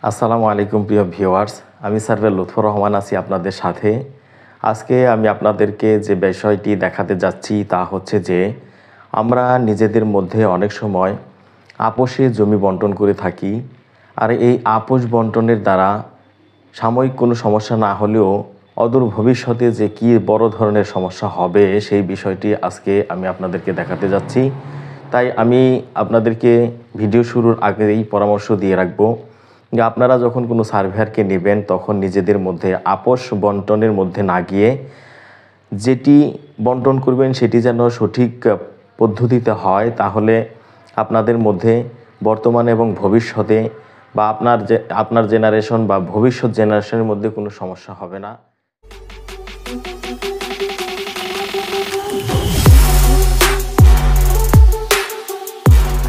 আসসালামু আলাইকুম প্রিয় ভিউয়ার্স, আমি সার্ভে লুৎফর রহমান আছি আপনাদের সাথে। আজকে আমি আপনাদেরকে যে বিষয়টি দেখাতে যাচ্ছি তা হচ্ছে যে আমরা নিজেদের মধ্যে অনেক সময় আপোষে জমি বন্টন করে থাকি। আর এই আপোষ বন্টনের দ্বারা সাময়িক কোনো সমস্যা না হলেও অদূর ভবিষ্যতে যে কী বড় ধরনের সমস্যা হবে সেই বিষয়টি আজকে আমি আপনাদেরকে দেখাতে যাচ্ছি। তাই আমি আপনাদেরকে ভিডিও শুরুর আগেই পরামর্শ দিয়ে রাখবো যে আপনারা যখন কোনো সার্ভেয়ারকে নেবেন তখন নিজেদের মধ্যে আপোষ বন্টনের মধ্যে না গিয়ে যেটি বন্টন করবেন সেটি যেন সঠিক পদ্ধতিতে হয়, তাহলে আপনাদের মধ্যে বর্তমানে এবং ভবিষ্যতে বা আপনার জেনারেশন বা ভবিষ্যৎ জেনারেশনের মধ্যে কোনো সমস্যা হবে না।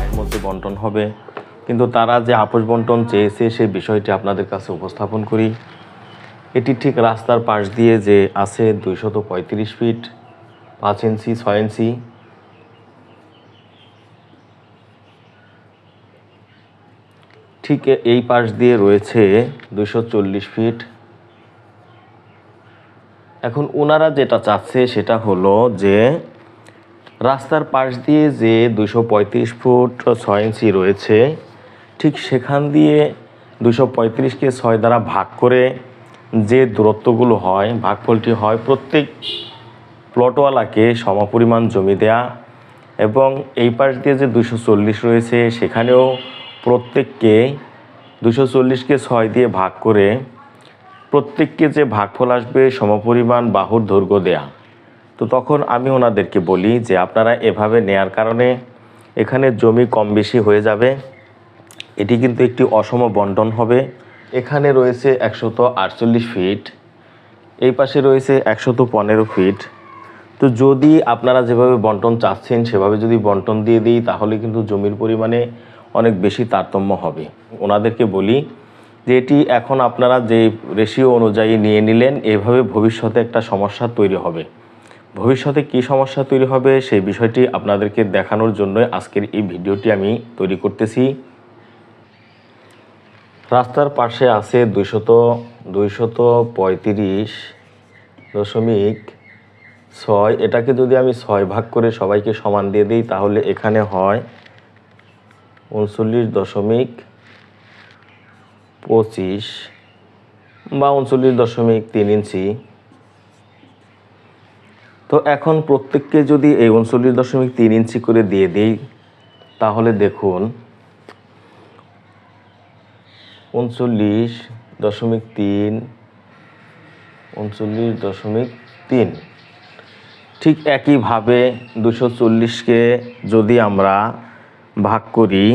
এর মধ্যে বন্টন হবে, কিন্তু তারা যে আপোষ বন্টন চেয়েছে সেই বিষয়টি আপনাদের কাছে উপস্থাপন করি। এটি ঠিক রাস্তার পাশ দিয়ে যে আছে 235 ফিট 5 ইঞ্চি 6 ইঞ্চি, ঠিক এই পাশ দিয়ে রয়েছে 240 ফিট। এখন ওনারা যেটা চাচ্ছে সেটা হলো যে রাস্তার পাশ দিয়ে যে 235 ফুট 6 ইঞ্চি রয়েছে ঠিক সেখান দিয়ে 235কে 6 দ্বারা ভাগ করে যে দূরত্বগুলো হয়, ভাগফলটি হয় প্রত্যেক প্লটওয়ালাকে সমপরিমাণ জমি দেয়া, এবং এই পাশ দিয়ে যে 240 রয়েছে সেখানেও প্রত্যেককে 240কে 6 দিয়ে ভাগ করে প্রত্যেককে যে ভাগফল আসবে সমপরিমাণ বাহুর দৈর্ঘ্য দেয়া। তো তখন আমি ওনাদেরকে বলি যে আপনারা এভাবে নেয়ার কারণে এখানে জমি কম বেশি হয়ে যাবে, এটি কিন্তু একটি অসম বন্টন হবে। এখানে রয়েছে 148 ফিট, এই পাশে রয়েছে 115 ফিট। তো যদি আপনারা যেভাবে বন্টন চাচ্ছেন সেভাবে যদি বন্টন দিয়ে দিই তাহলে কিন্তু জমির পরিমাণে অনেক বেশি তারতম্য হবে। ওনাদেরকে বলি যে এটি এখন আপনারা যে রেশিও অনুযায়ী নিয়ে নিলেন, এভাবে ভবিষ্যতে একটা সমস্যা তৈরি হবে। ভবিষ্যতে কী সমস্যা তৈরি হবে সেই বিষয়টি আপনাদেরকে দেখানোর জন্য আজকের এই ভিডিওটি আমি তৈরি করতেছি। রাস্তার পাশে আছে 235.6, এটাকে যদি আমি 6 ভাগ করে সবাইকে সমান দিয়ে দিই তাহলে এখানে হয় 39.25 বা 39.3 ইঞ্চি। তো এখন প্রত্যেককে যদি এই 39.3 ইঞ্চি করে দিয়ে দিই তাহলে দেখুন 39.3 ঠিক একইভাবে 240কে যদি আমরা ভাগ করি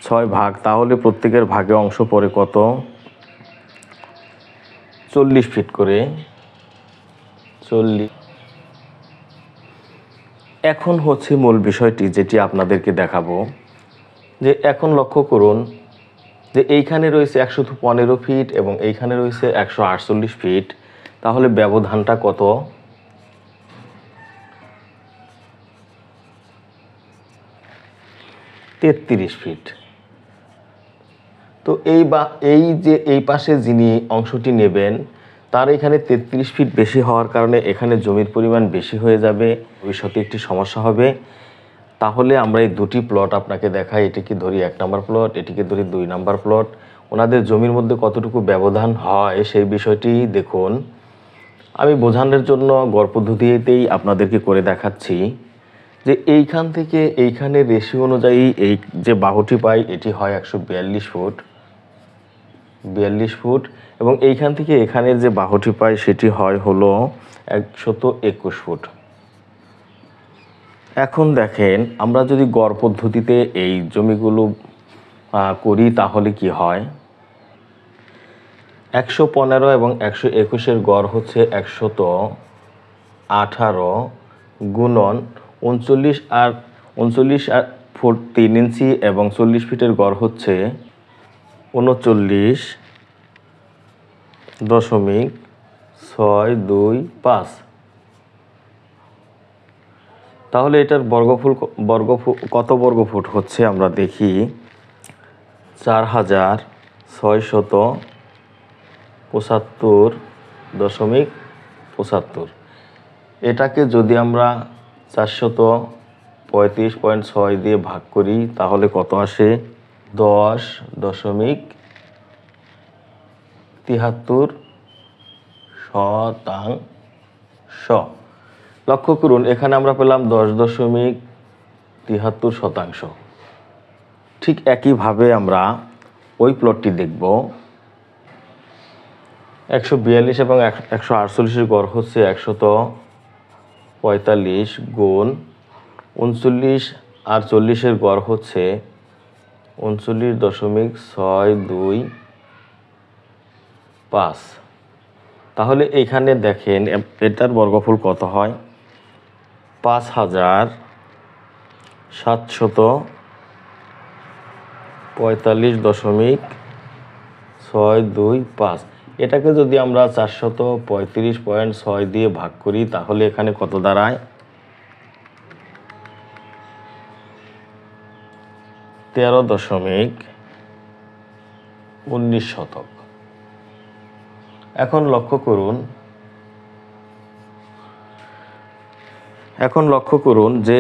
6 ভাগ তাহলে প্রত্যেকের ভাগে অংশ পড়ে কত? 40 ফিট করে। 40। এখন হচ্ছে মূল বিষয়টি যেটি আপনাদেরকে দেখাবো, যে এখন লক্ষ্য করুন যে এইখানে রয়েছে 115 ফিট এবং এইখানে রয়েছে 148 ফিট, তাহলে ব্যবধানটা কত? 33 ফিট। তো এই যে এই পাশে যিনি অংশটি নেবেন তার এখানে 33 ফিট বেশি হওয়ার কারণে এখানে জমির পরিমাণ বেশি হয়ে যাবে, ভবিষ্যতে একটি সমস্যা হবে। তাহলে আমরা এই দুটি প্লট আপনাকে দেখাই, এটিকে ধরি 1 নম্বর প্লট, এটিকে ধরি 2 নম্বর প্লট। ওনাদের জমির মধ্যে কতটুকু ব্যবধান হয় সেই বিষয়টি দেখুন। আমি বোঝানোর জন্য গড় পদ্ধতিতেই আপনাদেরকে করে দেখাচ্ছি যে এইখান থেকে এইখানে রেশিও অনুযায়ী এই যে বাহুটি পাই এটি হয় 142 ফুট, 42 ফুট, এবং এইখান থেকে এখানের যে বাহুটি পাই সেটি হয় হলো 121 ফুট। এখন দেখেন আমরা যদি গড় পদ্ধতিতে এই জমিগুলো করি তাহলে কি হয়? 115 এবং 121-এর গড় হচ্ছে 118 গুণন 39 আর 39 ফুট 3 ইঞ্চি এবং 40 ফিটের গড় হচ্ছে 39.625। তাহলে এটার কত বর্গফুট হচ্ছে আমরা দেখি, 4000 675.75, এটাকে যদি আমরা 435.6 দিয়ে ভাগ করি তাহলে কত আসে? 10.73%। লক্ষ্য করুন এখানে আমরা পেলাম 10.73%। ঠিক একইভাবে আমরা ওই প্লটটি দেখব। 142 এবং 148 গড় হচ্ছে 145 গুণ 39 আর 40 গড় হচ্ছে 39.625। তাহলে এইখানে দেখেন এটার বর্গফল কত হয়? 5745.625। এটাকে যদি আমরা 435.6 দিয়ে ভাগ করি তাহলে এখানে কত দাঁড়ায়? 13.19। এখন লক্ষ্য করুন যে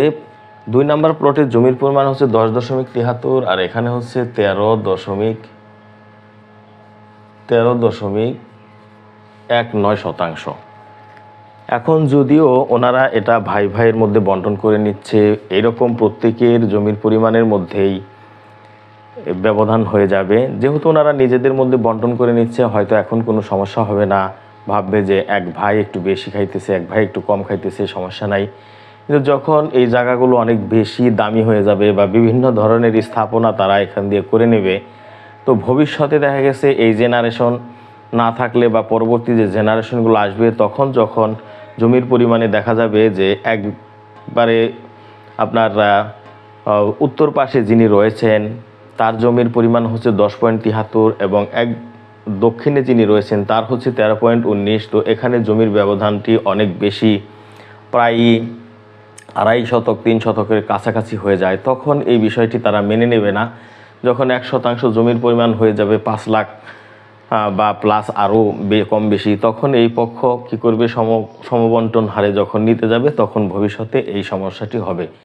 2 নম্বর প্লটের জমির পরিমাণ হচ্ছে 10.73 আর এখানে হচ্ছে 13.19%। এখন যদিও ওনারা এটা ভাই ভাইয়ের মধ্যে বন্টন করে নিচ্ছে, এরকম প্রত্যেকের জমির পরিমাণের মধ্যেই ব্যবধান হয়ে যাবে। যেহেতু ওনারা নিজেদের মধ্যে বন্টন করে নিচ্ছে, হয়তো এখন কোনো সমস্যা হবে না। ভাববে যে এক ভাই একটু বেশি খাইতেছে, এক ভাই একটু কম খাইতেছে, সমস্যা নাই। কিন্তু যখন এই জায়গাগুলো অনেক বেশি দামি হয়ে যাবে বা বিভিন্ন ধরনের স্থাপনা তারা এখান দিয়ে করে নেবে, তো ভবিষ্যতে দেখা গেছে এই জেনারেশন না থাকলে বা পরবর্তী যে জেনারেশনগুলো আসবে তখন যখন জমির পরিমাণে দেখা যাবে যে একবারে আপনার উত্তর পাশে যিনি রয়েছেন তার জমির পরিমাণ হচ্ছে 10.73 এবং দক্ষিণে যিনি রয়েছেন তার হচ্ছে 13.19। তো এখানে জমির ব্যবধানটি অনেক বেশি, প্রায় 2.5 শতক 3 শতকের কাছাকাছি হয়ে যায়। তখন এই বিষয়টি তারা মেনে নেবে না। যখন 1% জমির পরিমাণ হয়ে যাবে 5 লাখ বা প্লাস আরও কম বেশি, তখন এই পক্ষ কি করবে? সমবন্টন হারে যখন নিতে যাবে তখন ভবিষ্যতে এই সমস্যাটি হবে।